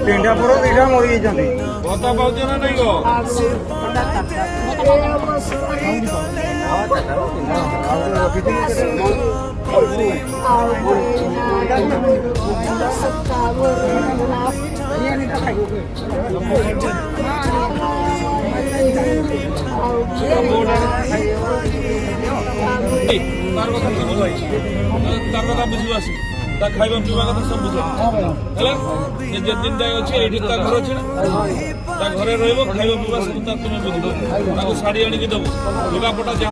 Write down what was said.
टेंडा पुरो दिखा मोड़ी जाती बता पाउछ ना नहीं गो तार कथा बुझिबा खाଇବା ପିଇବା କଥା ସବୁ ବୁଝ ହେଲା ଯେ ଦିନ ଯାଏ ଅଛି ଏଇଠି ତା ଘର ଅଛି ତା ଘରେ ରହିବ ଖାଇବା ପିଇବା ସବୁ ତା ତୁମେ ବୁଝିବ ତାକୁ ଶାଢ଼ୀ ଆଣିକି ଦେବୁ ଲୁଗାପଟା